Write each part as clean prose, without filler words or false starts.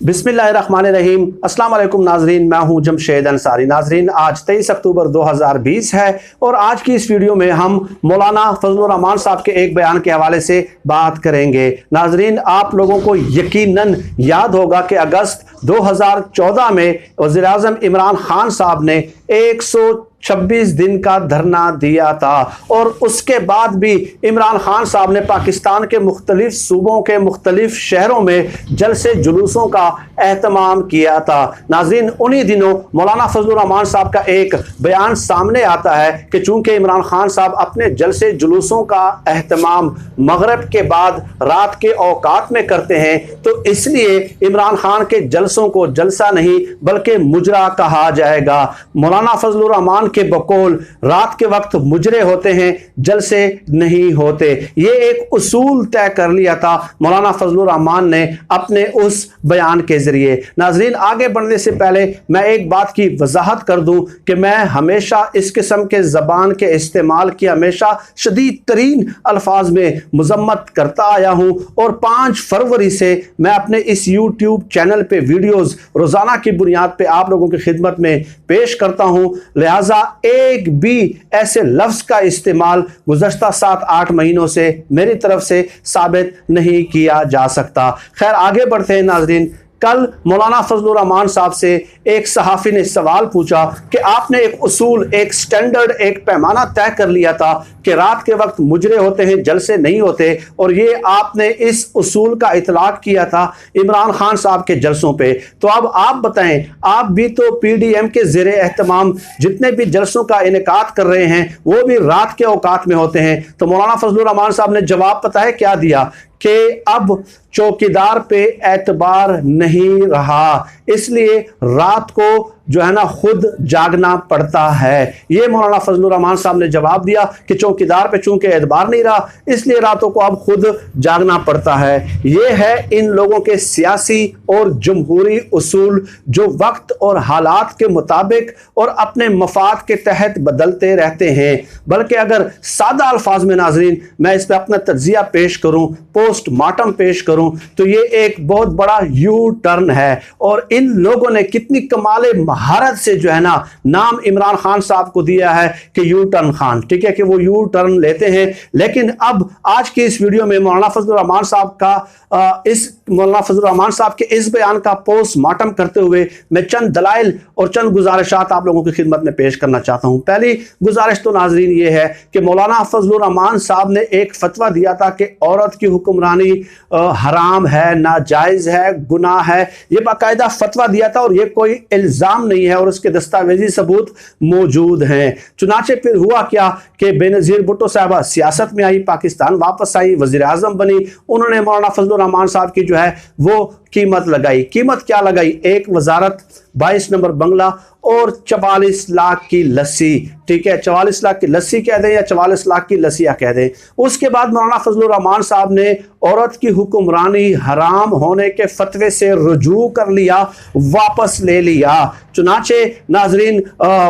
बिस्मिल्लाहिर्रहमानिर्रहीम। अस्सलाम वालेकुम नाजरीन, मैं हूं जमशेद अंसारी। नाजरीन, आज 23 अक्टूबर 2020 है और आज की इस वीडियो में हम मौलाना फजलुर रहमान साहब के एक बयान के हवाले से बात करेंगे। नाजरीन, आप लोगों को यकीनन याद होगा कि अगस्त 2014 में वज़ीर आज़म इमरान खान साहब ने 126 दिन का धरना दिया था और उसके बाद भी इमरान खान साहब ने पाकिस्तान के मुख्तलिफ सूबों के मुख्तलिफ शहरों में जलसे जुलूसों का एहतमाम किया था। नाज़रीन, उन्हीं दिनों मौलाना फजलुर रहमान साहब का एक बयान सामने आता है कि चूंकि इमरान खान साहब अपने जलसे जुलूसों का एहतमाम मगरिब के बाद रात के औकात में करते हैं, तो इसलिए इमरान खान के जलसों को जलसा नहीं बल्कि मुजरा कहा जाएगा। मौलाना फजलुर रहमान के बकौल रात के वक्त मुजरे होते हैं, जलसे नहीं होते। ये एक उसूल तय कर लिया था मौलाना फजलुर रहमान ने अपने उस बयान के जरिए। नाजरीन, आगे बढ़ने से पहले मैं एक बात की वजाहत कर दूं कि मैं हमेशा इस किस्म के जबान के इस्तेमाल की हमेशा शदीद तरीन अल्फाज में मजम्मत करता आया हूं और 5 फरवरी से मैं अपने इस यूट्यूब चैनल पे वीडियोस रोजाना की बुनियाद पे आप लोगों की खिदमत में पेश करता हूं। लिहाजा एक भी ऐसे लफ्ज का इस्तेमाल गुज़श्ता 7-8 महीनों से मेरी तरफ से साबित नहीं किया जा सकता। खैर, आगे बढ़ते हैं नाजरीन। कल मौलाना फजलुर रहमान साहब से एक सहाफ़ी ने सवाल पूछा कि आपने एक उसूल, एक स्टैंडर्ड, एक पैमाना तय कर लिया था कि रात के वक्त मुजरे होते हैं, जलसे नहीं होते, और ये आपने इस उसूल का इतलाक किया था इमरान खान साहब के जलसों पे। तो अब आप बताएं, आप भी तो PDM के ज़ेरे एहतमाम जितने भी जलसों का इनेकाद कर रहे हैं वो भी रात के औकात में होते हैं। तो मौलाना फजलुर रहमान साहब ने जवाब पता है क्या दिया कि अब चौकीदार पे एतबार नहीं रहा, इसलिए रात को जो है ना खुद जागना पड़ता है। ये मौलाना फजलुर रहमान साहब ने जवाब दिया कि चौकीदार पे चूंकि एतबार नहीं रहा इसलिए रातों को अब खुद जागना पड़ता है। ये है इन लोगों के सियासी और जमहूरी उसूल जो वक्त और हालात के मुताबिक और अपने मफाद के तहत बदलते रहते हैं। बल्कि अगर सादा अल्फाज में नाजरीन मैं इस पर अपना तज्जिया पेश करूं, पोस्टमार्टम पेश करूं, तो ये एक बहुत बड़ा यू टर्न है और इन लोगों ने कितनी कमाले महारत से जो है ना नाम इमरान खान साहब को दिया है कि यू टर्न खान। ठीक है कि वो यू टर्न लेते हैं। लेकिन अब आज की इस वीडियो में मौलाना फजलुर रहमान साहब के इस बयान का पोस्टमार्टम करते हुए मैं चंद दलाइल और चंद गुजारिशात आप लोगों की खिदमत में पेश करना चाहता हूं। पहली गुजारिश तो नाजरीन ये है कि मौलाना फजलुर रहमान साहब ने एक फतवा दिया था कि औरत की हुक्मरानी हराम है, नाजायज है, गुनाह है। ये बाकायदा फतवा दिया था और ये कोई इल्जाम नहीं है और उसके दस्तावेजी सबूत मौजूद हैं। चुनाचे फिर हुआ क्या कि बेनज़ीर भुट्टो साहबा सियासत में आई, पाकिस्तान वापस आई, वज़ीर आज़म बनी। उन्होंने मौलाना फजलुर रहमान साहब की जो है वो कीमत लगाई। कीमत क्या लगाई? एक वजारत, 22 नंबर बंगला और 44 लाख की लस्सी। ठीक है, 44 लाख की लस्सी कह दें या 44 लाख की लस्सियाँ कह दें। उसके बाद मौलाना फजलुर रहमान साहब ने औरत की हुक्मरानी हराम होने के फतवे से रुजू कर लिया, वापस ले लिया। चुनाचे नाजरीन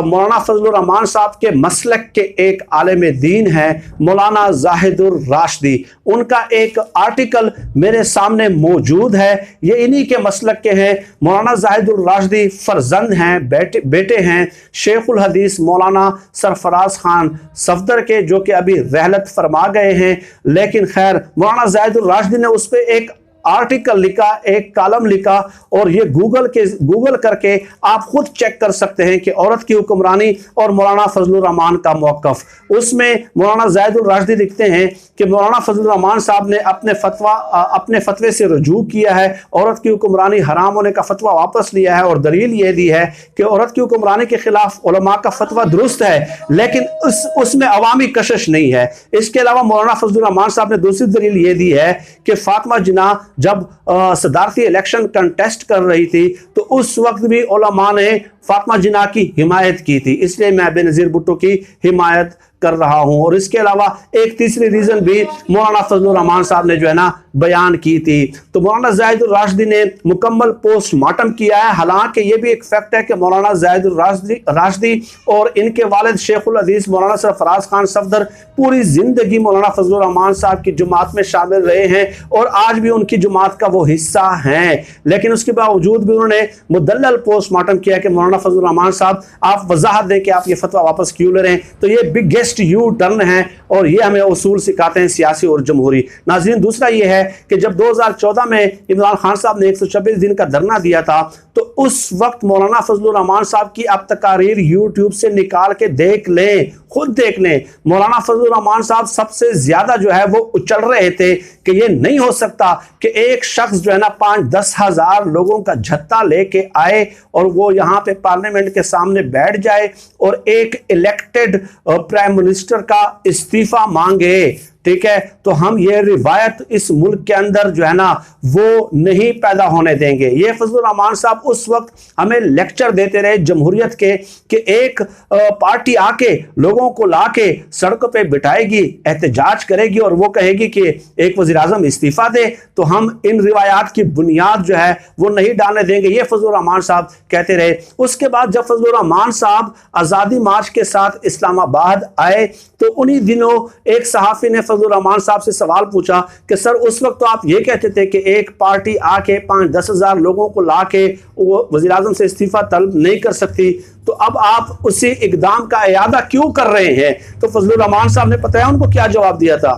मौलाना फजलुर रहमान साहब के मसलक के एक आलिम दीन है मौलाना जाहिदुर राशिदी। उनका एक आर्टिकल मेरे सामने मौजूद है। ये इन्हीं के मसलक के हैं। मौलाना जाहिदुर राशिदी फर्जंद हैं, बेटे हैं शेखुल हदीस मौलाना सरफराज खान सफदर के, जो कि अभी रहलत फरमा गए हैं। लेकिन खैर, मौलाना जाहिदुर राशिदी ने उस पर एक आर्टिकल लिखा, एक कॉलम लिखा और ये गूगल करके आप खुद चेक कर सकते हैं कि औरत की हुक्मरानी और मौलाना फजलुर रहमान का मौक़िफ़। उसमें मौलाना जाहिदुर राशिदी लिखते हैं कि मौलाना फजलुर रहमान साहब ने अपने फतवे से रुजू किया है, औरत की हुक्मरानी हराम होने का फतवा वापस लिया है और दलील ये दी है कि औरत की हुक्मरानी के खिलाफ उलमा का फतवा दुरुस्त है लेकिन उसमें अवामी कशिश नहीं है। इसके अलावा मौलाना फजलुर रहमान साहब ने दूसरी दलील ये दी है कि फातिमा जिन्ना जब सदारती इलेक्शन कंटेस्ट कर रही थी तो उस वक्त भी उलमा ने फातिमा जिन्ना की हिमायत की थी, इसलिए मैं बेनज़ीर भुट्टो की हिमायत कर रहा हूं। और इसके अलावा एक तीसरी रीजन भी मौलाना फजलुर रहमान साहब ने जो है ना बयान की थी। तो मौलाना जाहिदुर राशिदी ने मुकम्मल पोस्टमार्टम किया है। हालांकि ये भी एक फैक्ट है कि मौलाना जाहिदुर राशिदी और इनके वालिद शेखुल हदीस मौलाना सरफराज खान सफदर पूरी जिंदगी मौलाना फजलुर रहमान साहब की जमात में शामिल रहे हैं और आज भी उनकी जमात का वो हिस्सा हैं। लेकिन उसके बावजूद भी उन्होंने मुदल्लल पोस्टमार्टम किया कि मौलाना फजलुर रहमान साहब आप वजाहत दें कि आप ये फतवा वापस क्यों ले रहे हैं। तो ये बिगेस्ट यू टर्न है और ये हमें उसूल सिखाते हैं सियासी और जमहूरी। नाज़रीन, दूसरा ये है कि जब 2014 में इमरान खान साहब ने 126 दिन का धरना दिया था तो उस वक्त मौलाना फजलुर रहमान साहब की आप तकारीर यूट्यूब से निकाल के देख लें, खुद देख लें। मौलाना फजलुर रहमान साहब सबसे ज्यादा जो है वो उछल रहे थे कि ये नहीं हो सकता कि एक शख्स जो है ना 5-10 हजार लोगों का झत्ता लेके आए और वो यहाँ पे पार्लियामेंट के सामने बैठ जाए और एक इलेक्टेड प्राइम मिनिस्टर का इस्तीफा मांगे। ठीक है, तो हम ये रिवायत इस मुल्क के अंदर जो है ना वो नहीं पैदा होने देंगे। ये फजलुर रहमान साहब उस वक्त हमें लेक्चर देते रहे जमहूरियत के कि एक पार्टी आके लोगों को लाके सड़कों पे बिठाएगी, एहतजाज करेगी और वो कहेगी कि एक वज़ीर आज़म इस्तीफा दे, तो हम इन रिवायात की बुनियाद जो है वो नहीं डालने देंगे। ये फजलुर रहमान साहब कहते रहे। उसके बाद जब फजलुर रहमान साहब आज़ादी मार्च के साथ इस्लामाबाद आए तो उन्हीं दिनों एक सहाफ़ी ने फजलुर रहमान साहब से सवाल पूछा कि सर उस वक्त तो आप ये कहते थे कि एक पार्टी आके 5-10 हजार लोगों को लाके वो वज़ीर आज़म से इस्तीफा तलब नहीं कर सकती, तो अब आप उसी इकदाम का इयादा क्यों कर रहे हैं। तो फजलुर रहमान साहब ने पता है उनको क्या जवाब दिया था।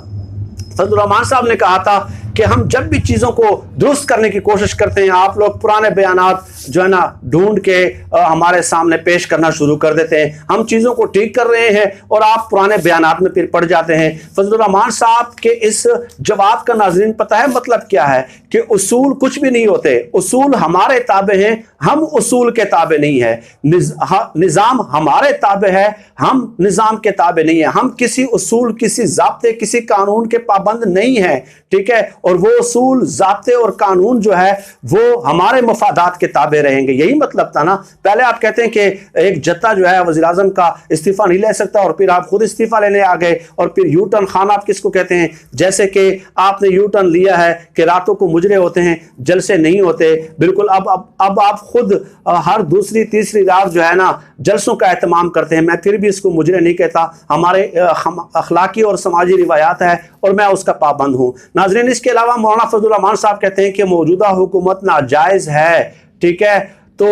फजलुर रहमान साहब ने कहा था कि हम जब भी चीज़ों को दुरुस्त करने की कोशिश करते हैं आप लोग पुराने बयानात जो है ना ढूंढ के हमारे सामने पेश करना शुरू कर देते हैं। हम चीज़ों को ठीक कर रहे हैं और आप पुराने बयानात में फिर पड़ जाते हैं। फजलुर रहमान साहब के इस जवाब का नाज़रीन पता है मतलब क्या है कि उसूल कुछ भी नहीं होते, उसूल हमारे ताबे हैं, हम उसूल के ताबे नहीं है। निज़ाम हमारे ताबे है, हम निज़ाम के ताबे नहीं है। हम किसी उसूल, किसी ज़ाब्ते, किसी कानून के पाबंद नहीं है। ठीक है, और वो उसूल, ज़ाब्ते और कानून जो है वो हमारे मफादात के ताबे रहेंगे। यही मतलब था ना। पहले आप कहते हैं कि एक जत्था जो है वज़ीर आज़म का इस्तीफा नहीं ले सकता और फिर आप खुद इस्तीफा लेने आ गए और फिर यू टर्न खान आप किसको कहते हैं। जैसे कि आपने यू टर्न लिया है कि रातों को मुजरे होते हैं, जलसे नहीं होते। बिल्कुल अब आप खुद हर दूसरी तीसरी रात जो है ना जलसों का एहतमाम करते हैं। मैं फिर भी इसको मुजरे नहीं कहता, हमारे अखलाकी और समाजी रिवायात है और मैं उसका पाबंद हूँ। नाज़रीन, इसके अलावा मौलाना फजलुर रहमान साहब कहते हैं कि मौजूदा हुकूमत नाजायज़ है। ठीक है, तो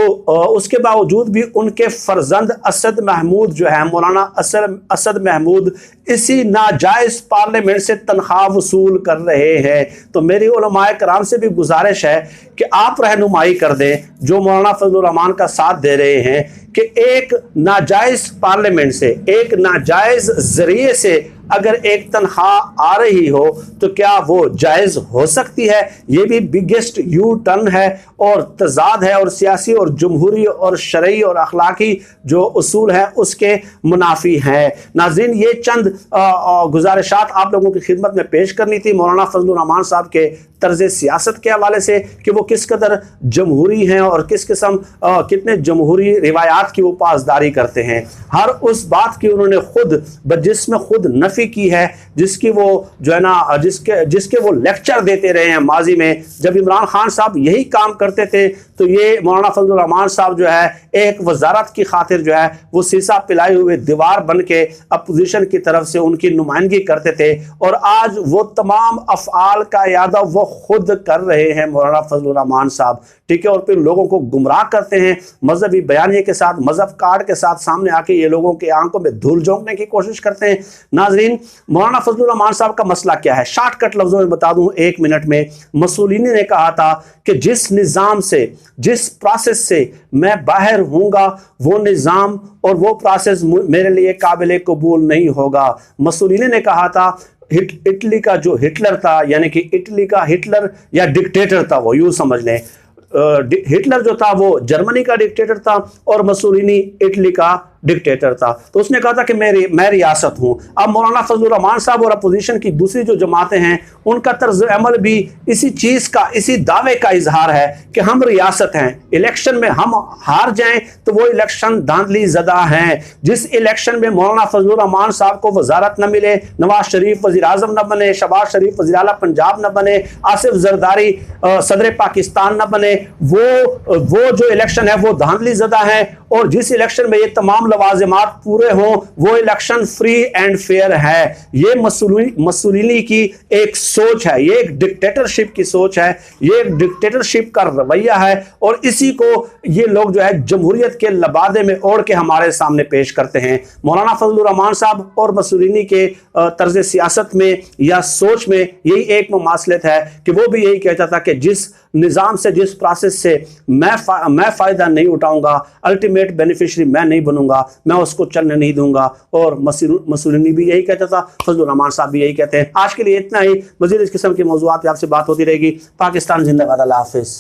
उसके बावजूद भी उनके फर्जंद असद महमूद जो है, मौलाना असद महमूद, इसी नाजायज़ पार्लियामेंट से तनख्वाह वसूल कर रहे हैं। तो मेरी उलमाए कराम से भी गुजारिश है कि आप रहनुमाई कर दें जो मौलाना फजलुर रहमान का साथ दे रहे हैं कि एक नाजायज़ पार्लियामेंट से, एक नाजायज़ ज़रिए से अगर एक तनख्वाह आ रही हो तो क्या वो जायज़ हो सकती है। ये भी बिगेस्ट यू टर्न है और तजाद है और सियासी और जमहूरी और शरई और अखलाकी जो उसूल हैं उसके मुनाफी हैं। नाज़रीन, ये चंद गुजारिशात आप लोगों की खिदमत में पेश करनी थी मौलाना फजलुर रहमान साहब के तर्ज सियासत के हवाले से कि वो किस कदर जमहूरी हैं और किस किस्म कितने जमहूरी रिवायात की वो पासदारी करते हैं। हर उस बात की उन्होंने खुद जिसमें खुद नफ़ी की है, जिसकी वो जो है ना जिसके वो लेक्चर देते रहे हैं माजी में। जब इमरान खान साहब यही काम करते थे तो ये मौलाना फजलुर रहमान साहब जो है एक वजारत की खातिर जो है वो शीशा पिलाई हुए दीवार बन के अपोजिशन की तरफ से उनकी नुमाइंदगी करते थे और आज वो तमाम अफ़आल का इयादा वो खुद कर रहे हैं मौलाना फजलुर रहमान साहब। ठीक है, और फिर लोगों को गुमराह करते हैं मजहबी बयानिए के साथ, मजहब कार्ड के साथ सामने आके ये लोगों के आंखों में धूल झोंकने की कोशिश करते हैं। नाजरीन, मौलाना फजलुर रहमान साहब का मसला क्या है, शॉर्टकट लफ्जों में बता दूं 1 मिनट में। मसूलिनी ने कहा था कि जिस निज़ाम से, जिस प्रोसेस से मैं बाहर हूँगा वो निज़ाम और वो प्रोसेस मेरे लिए काबिल कबूल नहीं होगा। मसूलिनी ने कहा था इटली का जो हिटलर था, यानी कि इटली का हिटलर या डिक्टेटर था, वो यूँ समझ लें, हिटलर जो था वो जर्मनी का डिक्टेटर था और मसूलिनी इटली का डिक्टेटर था। तो उसने कहा था कि मैं रियासत हूं। अब मौलाना फजलुर रहमान साहब और अपोजिशन की दूसरी जो जमातें हैं उनका तर्ज अमल भी इसी चीज का, इसी दावे का इजहार है कि हम रियासत हैं, इलेक्शन में हम हार जाएं तो वो इलेक्शन धांधली ज़दा हैं। जिस इलेक्शन में मौलाना फजलुर रहमान साहब को वजारत न मिले, नवाज शरीफ वज़ीर आज़म न बने, शहबाज शरीफ वज़ीर आला पंजाब न बने, आसिफ जरदारी सदर पाकिस्तान न बने, वो जो इलेक्शन है वो धांधली ज़दा है। और जिस इलेक्शन में ये तमाम लवाजिमात पूरे हों वो इलेक्शन फ्री एंड फेयर है। ये मसूलिनी की एक सोच है, ये एक डिक्टेटरशिप की सोच है, ये एक डिक्टेटरशिप का रवैया है। और इसी को ये लोग जो है जमहूरियत के लबादे में ओढ़ के हमारे सामने पेश करते हैं। मौलाना फजलुर रहमान साहब और मसूलिनी के तर्ज सियासत में या सोच में यही एक मुमासलत है कि वो भी यही कहता था कि जिस निज़ाम से, जिस प्रोसेस से मैं फ़ायदा नहीं उठाऊंगा, अल्टीमेट बेनिफिशरी मैं नहीं बनूंगा, मैं उसको चलने नहीं दूंगा। और मसूलिनी भी यही कहता था, फजलुर रहमान साहब भी यही कहते हैं। आज के लिए इतना ही। मज़ीद इस किस्म के मौज़ूआत पे आपसे बात होती रहेगी। पाकिस्तान जिंदाबाद। अल्लाह हाफ़िज़।